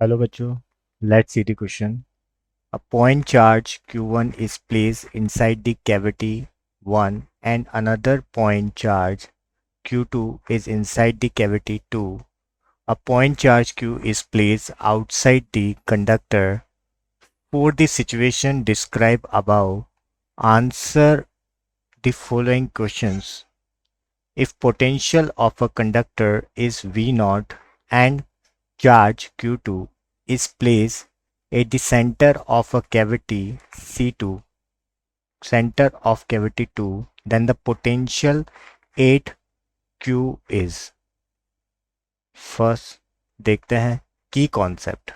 Hello बच्चों, let's see the question. A point charge q1 is placed inside the cavity 1 and another point charge q2 is inside the cavity 2. A point charge q is placed outside the conductor. For the situation described above, answer the following questions. If potential of a conductor is V0 and charge q2 is placed at the center of a cavity C2, center of cavity 2, then the potential at Q is. First देखते हैं की concept.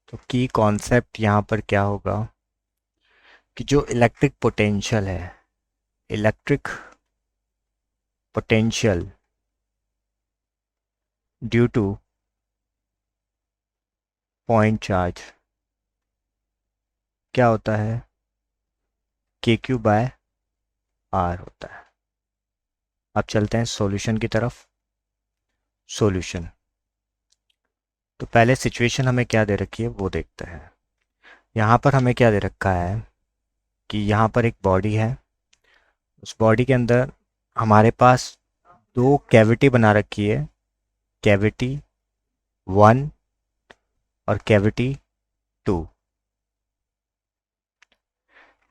तो की concept यहाँ पर क्या होगा कि जो इलेक्ट्रिक पोटेंशियल है, electric potential due two point charge क्या होता है, के क्यू बाय आर होता है. अब चलते हैं सॉल्यूशन की तरफ. सॉल्यूशन. तो पहले सिचुएशन हमें क्या दे रखी है वो देखते हैं. यहाँ पर हमें क्या दे रखा है कि यहाँ पर एक बॉडी है. उस बॉडी के अंदर हमारे पास दो कैविटी बना रखी है, कैविटी 1 और कैविटी 2.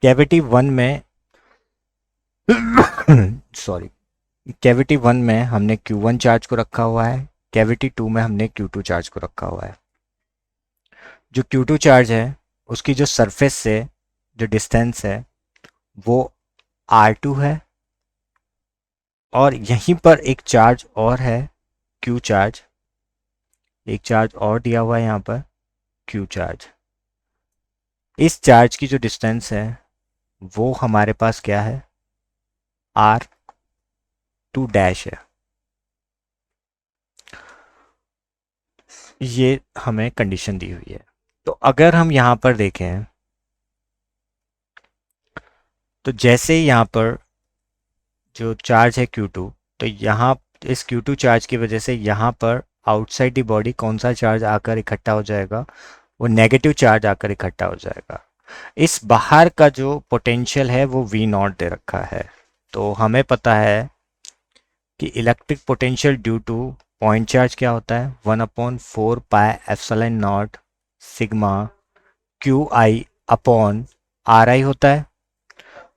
कैविटी 1 में सॉरी, कैविटी 1 में हमने Q1 चार्ज को रखा हुआ है, कैविटी 2 में हमने Q2 चार्ज को रखा हुआ है. जो Q2 चार्ज है उसकी जो सरफेस से जो डिस्टेंस है वो R2 है, और यहीं पर एक चार्ज और है Q चार्ज, एक चार्ज और दिया हुआ है यहाँ पर Q चार्ज. इस चार्ज की जो डिस्टेंस है वो हमारे पास क्या है, R2 डैश है. ये हमें कंडीशन दी हुई है. तो अगर हम यहाँ पर देखें तो जैसे यहाँ पर जो चार्ज है Q2, तो यहाँ इस Q2 चार्ज की वजह से यहाँ पर आउटसाइड द बॉडी कौन सा चार्ज आकर इकट्ठा हो जाएगा, वो नेगेटिव चार्ज आकर इकट्ठा हो जाएगा. इस बाहर का जो पोटेंशियल है वो V0 दे रखा है. तो हमें पता है कि electric potential due two point charge क्या होता है, 1/4 पाई epsilon not sigma Q I upon are आई होता है.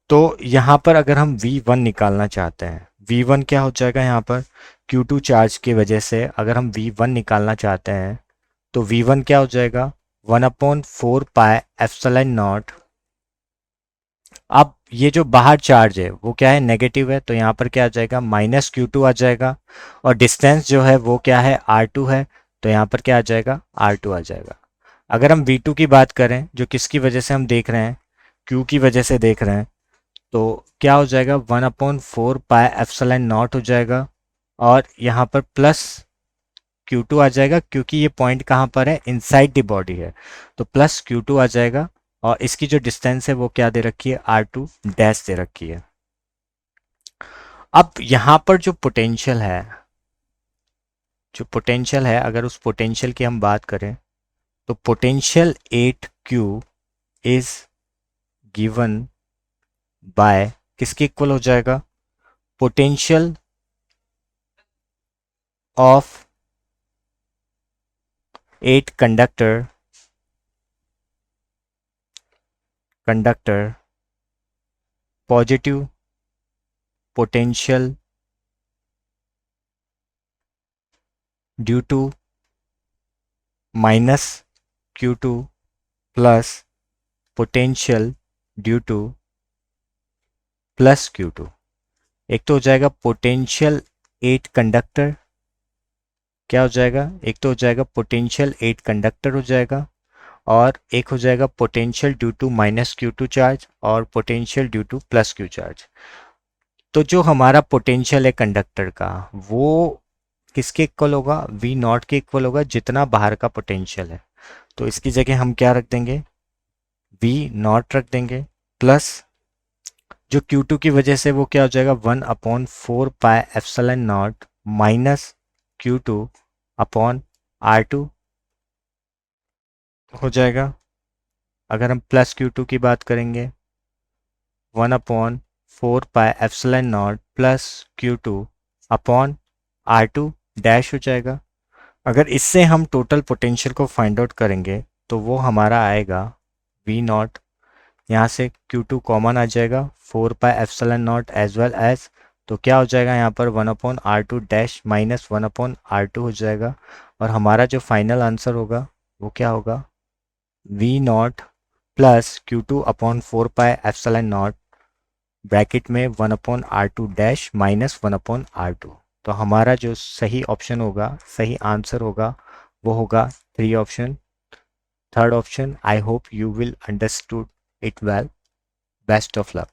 तो यहाँ पर अगर हम V1 निकालना चाहते हैं, V1 क्या हो जाएगा, यहाँ पर Q2 चार्ज की वजह से अगर हम V1 निकालना चाहते हैं तो V1 क्या हो जाएगा, 1/4 पाई एप्सिलॉन नॉट. अब ये जो बाहर चार्ज है वो क्या है, नेगेटिव है, तो यहाँ पर क्या आ जाएगा, -Q2 आ जाएगा. और डिस्टेंस जो है वो क्या है, R2 है, तो यहाँ पर क्या आ जाएगा, R2 आ जाएगा. अगर हम V2 की बात करें, जो किसकी वजह से हम देख रहे हैं, Q की वजह से देख रहे हैं, तो क्या हो जाएगा, 1/4 पाई एप्सिलॉन नॉट हो जाएगा. और यहाँ पर प्लस Q2 आ जाएगा, क्योंकि ये पॉइंट कहाँ पर है, इनसाइड द बॉडी है, तो प्लस Q2 आ जाएगा. और इसकी जो डिस्टेंस है वो क्या दे रखी है, R2 डैश दे रखी है. अब यहाँ पर जो पोटेंशियल है, जो पोटेंशियल है, अगर उस पोटेंशियल की हम बात करें तो potential 8Q is given by किसके इक्वल हो जाएगा, potential of 8 conductor positive potential due to -Q2 plus potential due to plus Q2. एक तो हो जाएगा पोटेंशियल 8 कंडक्टर, क्या हो जाएगा, एक तो हो जाएगा पोटेंशियल 8 कंडक्टर हो जाएगा, और एक हो जाएगा potential due to -Q2 charge और potential due to plus Q charge. तो जो हमारा पोटेंशियल है कंडक्टर का वो किसके इक्वल होगा, V0 के इक्वल होगा, जितना बाहर का पोटेंशियल है. तो इसकी जगह हम क्या रख देंगे, V0 रख देंगे, प्लस जो Q2 की वजह से वो क्या हो जाएगा, 1/4 पाई epsilon not minus Q2 upon R2 हो जाएगा। अगर हम प्लस Q2 की बात करेंगे 1/4 पाई epsilon not plus Q2 upon R2 dash हो जाएगा। अगर इससे हम टोटल पोटेंशियल को फाइंड आउट करेंगे तो वो हमारा आएगा V नॉट, यहाँ से Q2 कॉमन आ जाएगा 4 pi epsilon naught as well as, तो क्या हो जाएगा यहाँ पर 1/R2 डैश माइनस 1/R2 हो जाएगा। और हमारा जो फाइनल आंसर होगा वो क्या होगा, V not plus Q2 upon 4 pi epsilon not bracket में 1/R2 डैश माइनस 1/R2। तो हमारा जो सही ऑप्शन होगा, सही आंसर होगा, वो होगा 3 option, third option. I hope you will understood it well. Best of luck.